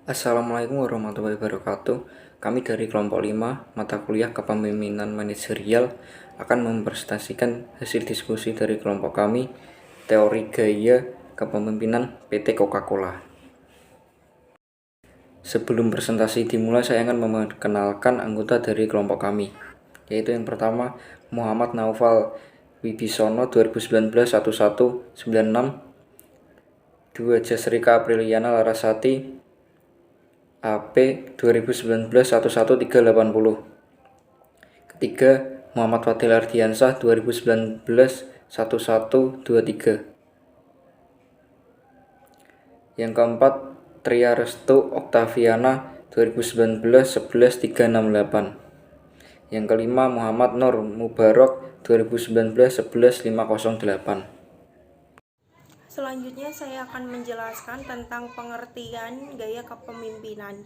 Assalamualaikum warahmatullahi wabarakatuh. Kami dari kelompok 5 mata kuliah Kepemimpinan Manajerial akan mempresentasikan hasil diskusi dari kelompok kami, teori gaya kepemimpinan PT Coca-Cola. Sebelum presentasi dimulai, saya akan memperkenalkan anggota dari kelompok kami, yaitu yang pertama Muhammad Naufal Wibisono 2019 1196, 2 Jasrika Apriliana Larasati AP 2019 11380. Ketiga, Muhammad Fadil Ardiansah 2019 1123. Yang keempat, Tria Restu Oktaviana 2019 11368. Yang kelima, Muhammad Nur Mubarok 2019 11508. Selanjutnya saya akan menjelaskan tentang pengertian gaya kepemimpinan.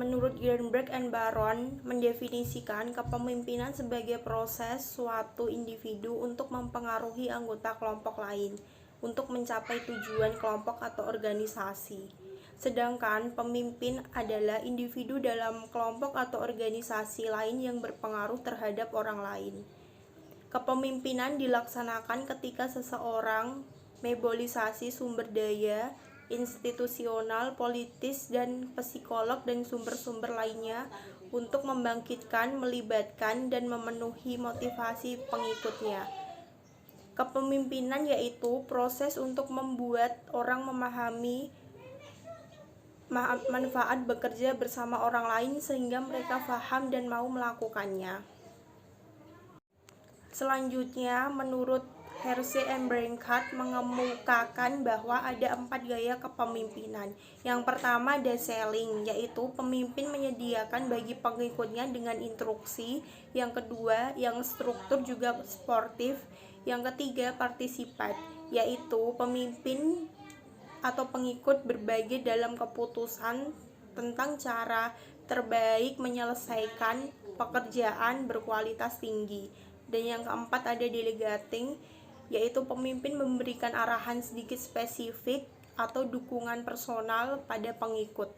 Menurut Greenberg and Baron mendefinisikan kepemimpinan sebagai proses suatu individu untuk mempengaruhi anggota kelompok lain untuk mencapai tujuan kelompok atau organisasi. Sedangkan pemimpin adalah individu dalam kelompok atau organisasi lain yang berpengaruh terhadap orang lain. Kepemimpinan dilaksanakan ketika seseorang mobilisasi sumber daya institusional, politis, dan psikolog dan sumber-sumber lainnya untuk membangkitkan, melibatkan, dan memenuhi motivasi pengikutnya. Kepemimpinan yaitu proses untuk membuat orang memahami manfaat bekerja bersama orang lain sehingga mereka paham dan mau melakukannya. Selanjutnya, menurut Hersey and Brinkhart mengemukakan bahwa ada 4 gaya kepemimpinan. Yang pertama deselling, yaitu pemimpin menyediakan bagi pengikutnya dengan instruksi. Yang kedua, yang struktur juga sportif. Yang ketiga, partisipat, yaitu pemimpin atau pengikut berbagi dalam keputusan tentang cara terbaik menyelesaikan pekerjaan berkualitas tinggi. Dan yang keempat ada delegating, yaitu pemimpin memberikan arahan sedikit spesifik atau dukungan personal pada pengikut.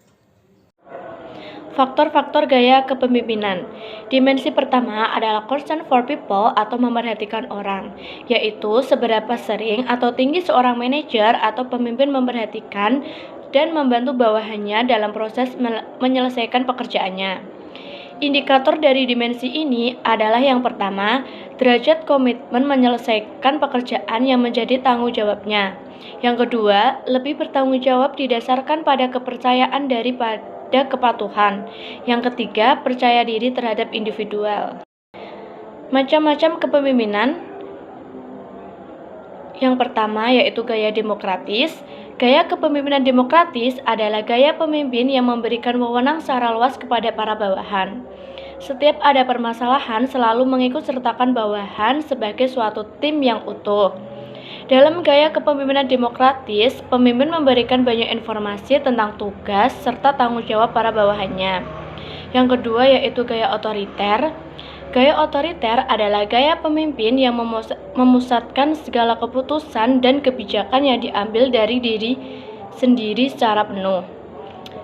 Faktor-faktor gaya kepemimpinan. Dimensi pertama adalah concern for people atau memperhatikan orang, yaitu seberapa sering atau tinggi seorang manajer atau pemimpin memperhatikan dan membantu bawahannya dalam proses menyelesaikan pekerjaannya. Indikator dari dimensi ini adalah yang pertama, derajat komitmen menyelesaikan pekerjaan yang menjadi tanggung jawabnya. Yang kedua, lebih bertanggung jawab didasarkan pada kepercayaan daripada kepatuhan. Yang ketiga, percaya diri terhadap individual. Macam-macam kepemimpinan. Yang pertama yaitu gaya demokratis. Gaya kepemimpinan demokratis adalah gaya pemimpin yang memberikan wewenang secara luas kepada para bawahan. Setiap ada permasalahan selalu mengikut sertakan bawahan sebagai suatu tim yang utuh. Dalam gaya kepemimpinan demokratis, pemimpin memberikan banyak informasi tentang tugas serta tanggung jawab para bawahannya. Yang kedua yaitu gaya otoriter. Gaya otoriter adalah gaya pemimpin yang memusatkan segala keputusan dan kebijakan yang diambil dari diri sendiri secara penuh.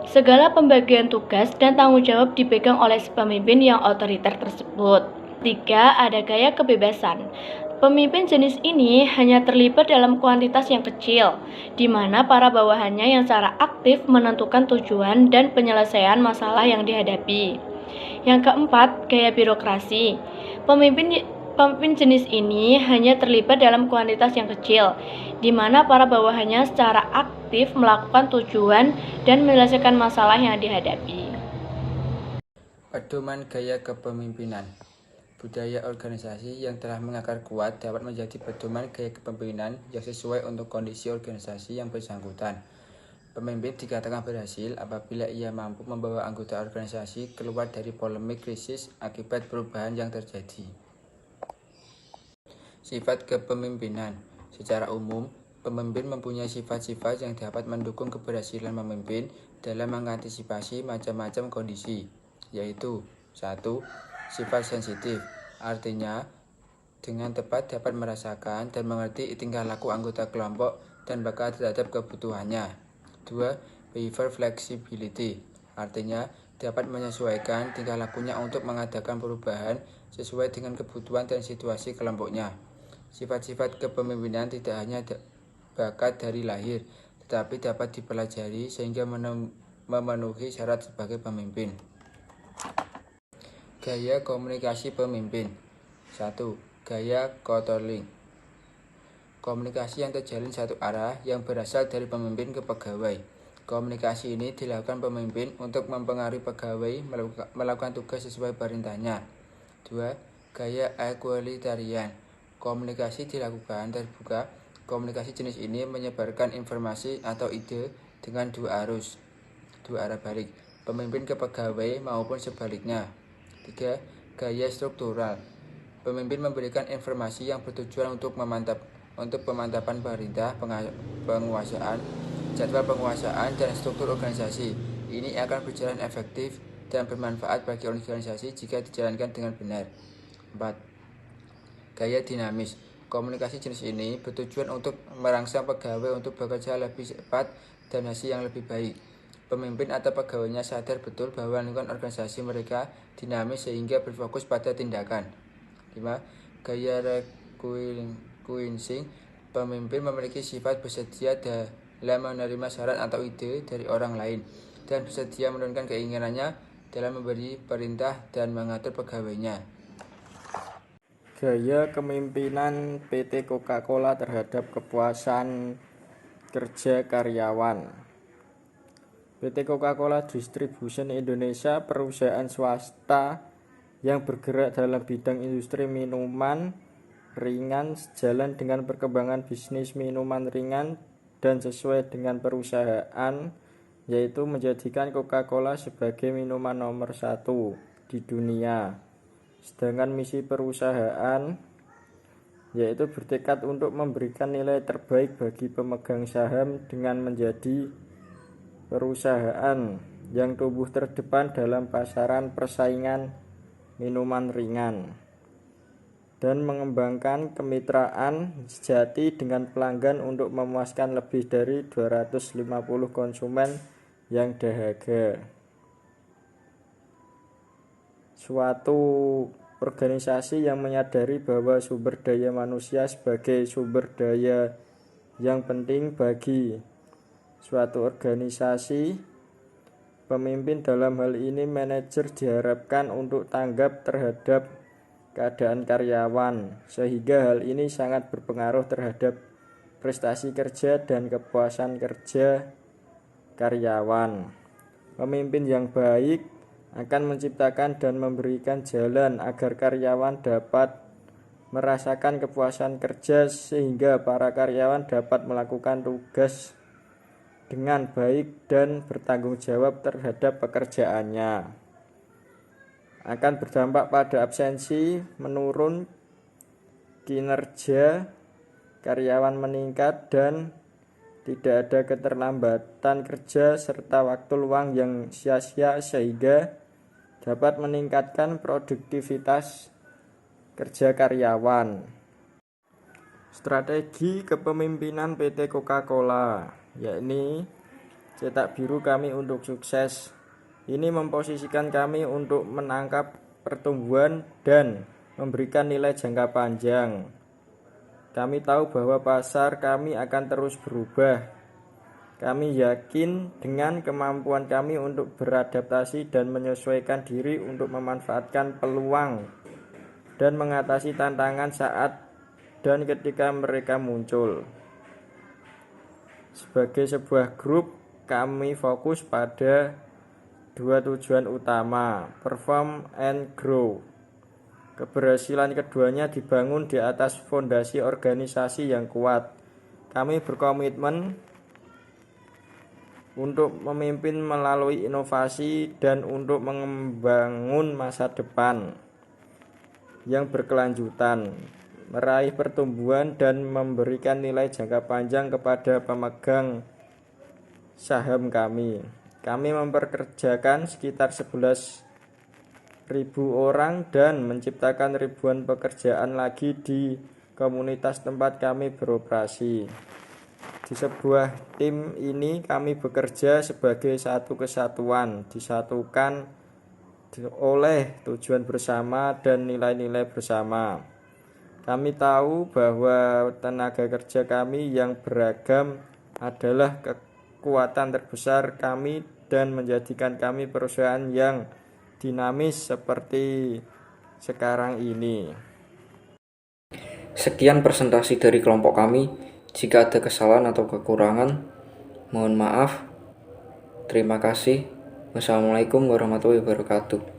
Segala pembagian tugas dan tanggung jawab dipegang oleh si pemimpin yang otoriter tersebut. Tiga, ada gaya kebebasan. Pemimpin jenis ini hanya terlibat dalam kuantitas yang kecil, di mana para bawahannya yang secara aktif menentukan tujuan dan penyelesaian masalah yang dihadapi. Yang keempat, gaya birokrasi. Pemimpin jenis ini hanya terlibat dalam kuantitas yang kecil, di mana para bawahannya secara aktif melakukan tujuan dan menyelesaikan masalah yang dihadapi. Pedoman gaya kepemimpinan. Budaya organisasi yang telah mengakar kuat dapat menjadi pedoman gaya kepemimpinan yang sesuai untuk kondisi organisasi yang bersangkutan. Pemimpin dikatakan berhasil apabila ia mampu membawa anggota organisasi keluar dari polemik krisis akibat perubahan yang terjadi. Sifat kepemimpinan. Secara umum, pemimpin mempunyai sifat-sifat yang dapat mendukung keberhasilan memimpin dalam mengantisipasi macam-macam kondisi, yaitu 1. Sifat sensitif, artinya dengan tepat dapat merasakan dan mengerti tingkah laku anggota kelompok dan peka terhadap kebutuhannya. 2. behavior flexibility, artinya dapat menyesuaikan tingkah lakunya untuk mengadakan perubahan sesuai dengan kebutuhan dan situasi kelompoknya. Sifat-sifat kepemimpinan tidak hanya bakat dari lahir, tetapi dapat dipelajari sehingga memenuhi syarat sebagai pemimpin. Gaya komunikasi pemimpin. 1. Gaya controlling. Komunikasi yang terjalin satu arah yang berasal dari pemimpin ke pegawai. Komunikasi ini dilakukan pemimpin untuk mempengaruhi pegawai melakukan tugas sesuai perintahnya. 2. Gaya equalitarian. Komunikasi dilakukan terbuka. Komunikasi jenis ini menyebarkan informasi atau ide dengan dua arah balik, pemimpin ke pegawai maupun sebaliknya. 3. Gaya struktural. Pemimpin memberikan informasi yang bertujuan untuk pemantapan perintah, penguasaan, jadwal penguasaan, dan struktur organisasi. Ini akan berjalan efektif dan bermanfaat bagi organisasi jika dijalankan dengan benar. 4. Gaya dinamis. Komunikasi jenis ini bertujuan untuk merangsang pegawai untuk bekerja lebih cepat dan hasil yang lebih baik. Pemimpin atau pegawainya sadar betul bahwa lingkungan organisasi mereka dinamis sehingga berfokus pada tindakan. 5. Gaya requiescing. Pemimpin memiliki sifat bersedia dalam menerima saran atau ide dari orang lain dan bersedia menurunkan keinginannya dalam memberi perintah dan mengatur pegawainya. Gaya kepemimpinan PT Coca-Cola terhadap kepuasan kerja karyawan. PT Coca-Cola Distribution Indonesia, perusahaan swasta yang bergerak dalam bidang industri minuman ringan, sejalan dengan perkembangan bisnis minuman ringan dan sesuai dengan perusahaan, yaitu menjadikan Coca-Cola sebagai minuman nomor 1 di dunia. Sedangkan misi perusahaan yaitu bertekad untuk memberikan nilai terbaik bagi pemegang saham dengan menjadi perusahaan yang tumbuh terdepan dalam pasaran persaingan minuman ringan dan mengembangkan kemitraan sejati dengan pelanggan untuk memuaskan lebih dari 250 konsumen yang dahaga. Suatu organisasi yang menyadari bahwa sumber daya manusia sebagai sumber daya yang penting bagi suatu organisasi, pemimpin dalam hal ini manajer diharapkan untuk tanggap terhadap keadaan karyawan, sehingga hal ini sangat berpengaruh terhadap prestasi kerja dan kepuasan kerja karyawan. Pemimpin yang baik akan menciptakan dan memberikan jalan agar karyawan dapat merasakan kepuasan kerja sehingga para karyawan dapat melakukan tugas dengan baik dan bertanggung jawab terhadap pekerjaannya. Akan berdampak pada absensi menurun, kinerja karyawan meningkat, dan tidak ada keterlambatan kerja serta waktu luang yang sia-sia sehingga dapat meningkatkan produktivitas kerja karyawan. Strategi kepemimpinan PT Coca-Cola, yakni cetak biru kami untuk sukses. Ini memposisikan kami untuk menangkap pertumbuhan dan memberikan nilai jangka panjang. Kami tahu bahwa pasar kami akan terus berubah. Kami yakin dengan kemampuan kami untuk beradaptasi dan menyesuaikan diri untuk memanfaatkan peluang dan mengatasi tantangan saat dan ketika mereka muncul. Sebagai sebuah grup, kami fokus pada dua tujuan utama, perform and grow. Keberhasilan keduanya dibangun di atas fondasi organisasi yang kuat. Kami berkomitmen untuk memimpin melalui inovasi dan untuk membangun masa depan yang berkelanjutan, meraih pertumbuhan dan memberikan nilai jangka panjang kepada pemegang saham kami. Kami mempekerjakan sekitar 11.000 orang dan menciptakan ribuan pekerjaan lagi di komunitas tempat kami beroperasi. Di sebuah tim ini kami bekerja sebagai satu kesatuan, disatukan oleh tujuan bersama dan nilai-nilai bersama. Kami tahu bahwa tenaga kerja kami yang beragam adalah kekuatan terbesar kami dan menjadikan kami perusahaan yang dinamis seperti sekarang ini. Sekian presentasi dari kelompok kami. Jika ada kesalahan atau kekurangan, mohon maaf. Terima kasih. Wassalamualaikum warahmatullahi wabarakatuh.